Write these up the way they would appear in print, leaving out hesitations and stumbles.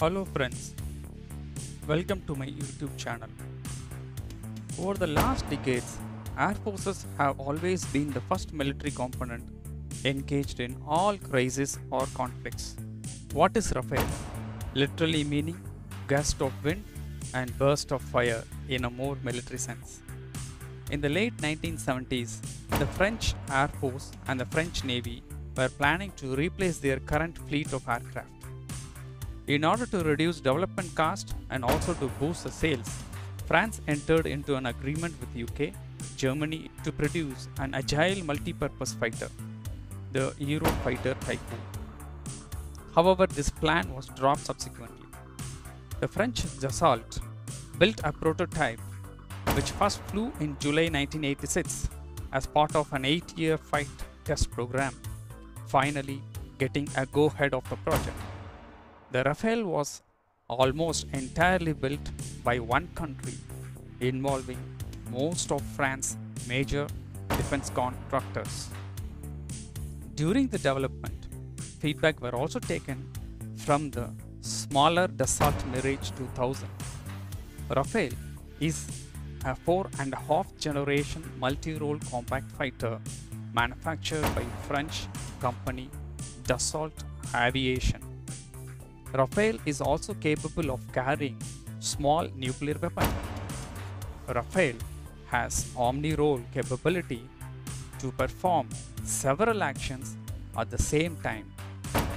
Hello friends, welcome to my YouTube channel. Over the last decades, air forces have always been the first military component engaged in all crises or conflicts. What is Rafale? Literally meaning gust of wind and burst of fire in a more military sense. In the late 1970s, the French Air Force and the French Navy were planning to replace their current fleet of aircraft. In order to reduce development cost and also to boost the sales, France entered into an agreement with UK, Germany to produce an agile multi-purpose fighter, the Eurofighter Typhoon. However, this plan was dropped subsequently. The French Dassault built a prototype which first flew in July 1986 as part of an 8-year flight test program, finally getting a go-ahead of the project. The Rafale was almost entirely built by one country, involving most of France's major defense contractors. During the development, feedback were also taken from the smaller Dassault Mirage 2000. Rafale is a 4.5 generation multi-role compact fighter manufactured by French company Dassault Aviation. Rafale is also capable of carrying small nuclear weapons. Rafale has omni-role capability to perform several actions at the same time,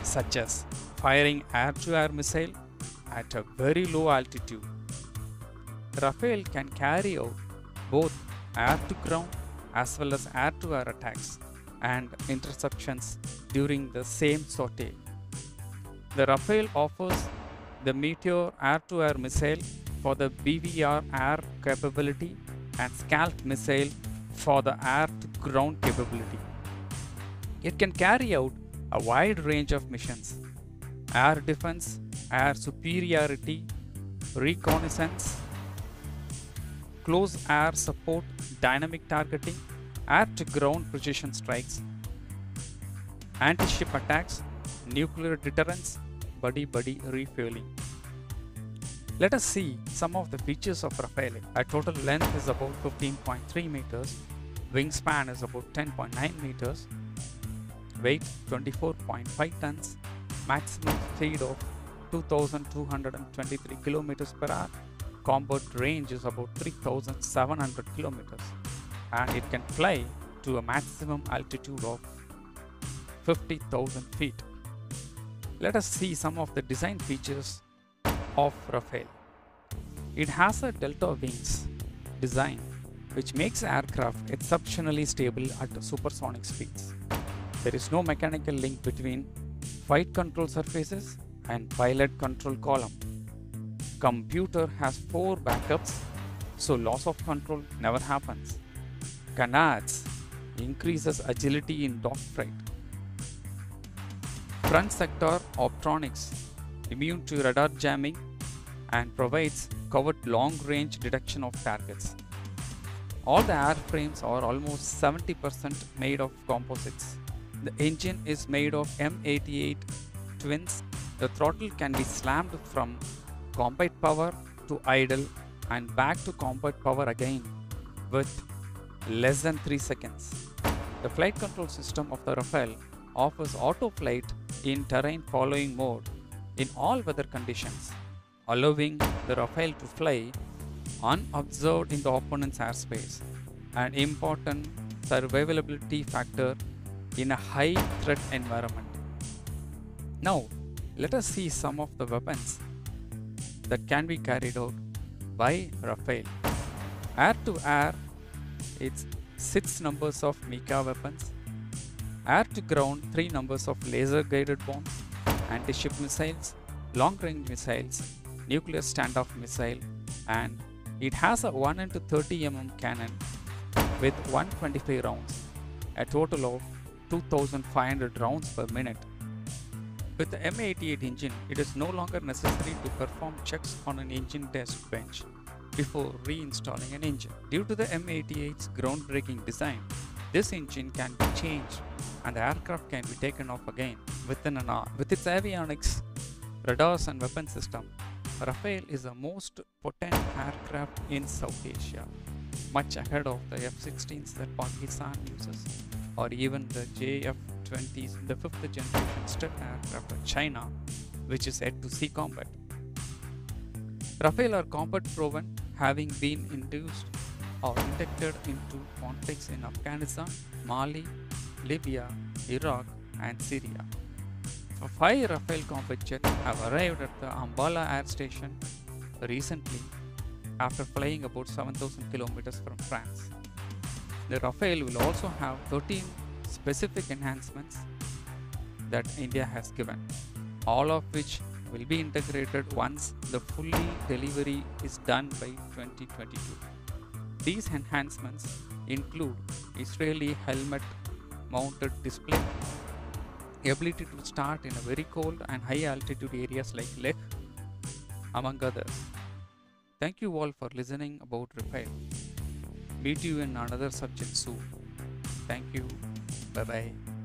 such as firing air-to-air missile at a very low altitude. Rafale can carry out both air-to-ground as well as air-to-air attacks and interceptions during the same sortie. The Rafale offers the Meteor air-to-air missile for the BVR air capability and Scalp missile for the air-to-ground capability. It can carry out a wide range of missions: air defense, air superiority, reconnaissance, close air support, dynamic targeting, air-to-ground precision strikes, anti-ship attacks, nuclear deterrence, buddy-buddy refueling. Let us see some of the features of Rafale. A total length is about 15.3 meters, wingspan is about 10.9 meters, weight 24.5 tons, maximum speed of 2223 kilometers per hour, combat range is about 3700 kilometers, and it can fly to a maximum altitude of 50,000 feet. Let us see some of the design features of Rafale. It has a delta wings design which makes the aircraft exceptionally stable at supersonic speeds. There is no mechanical link between flight control surfaces and pilot control column. Computer has 4 backups, so loss of control never happens. Canards increases agility in dogfight. Front sector optronics, immune to radar jamming and provides covert long-range detection of targets. All the airframes are almost 70% made of composites. The engine is made of M88 twins. The throttle can be slammed from combat power to idle and back to combat power again with less than 3 seconds. The flight control system of the Rafale offers auto flight in terrain following mode in all weather conditions, allowing the Rafale to fly unobserved in the opponent's airspace, an important survivability factor in a high threat environment. Now, let us see some of the weapons that can be carried out by Rafale. Air to air, it's 6 numbers of Mika weapons. Air to ground, 3 numbers of laser guided bombs, anti-ship missiles, long range missiles, nuclear standoff missile, and it has a 1 into 30 mm cannon with 125 rounds, a total of 2500 rounds per minute. With the M88 engine, it is no longer necessary to perform checks on an engine test bench before reinstalling an engine. Due to the M88's groundbreaking design, this engine can be changed and the aircraft can be taken off again within an hour. With its avionics, radars and weapon system, Rafale is the most potent aircraft in South Asia, much ahead of the F-16s that Pakistan uses, or even the JF-20s, the fifth generation stealth aircraft of China, which is yet to see combat. Rafale are combat proven, having been induced or inducted into conflicts in Afghanistan, Mali, Libya, Iraq, and Syria. 5 Rafale combat jets have arrived at the Ambala Air Station recently after flying about 7,000 kilometers from France. The Rafale will also have 13 specific enhancements that India has given, all of which will be integrated once the fully delivery is done by 2022. These enhancements include Israeli helmet mounted display, ability to start in a very cold and high altitude areas like Leh, among others. Thank you all for listening about Rafale. Meet you in another subject soon. Thank you. Bye bye.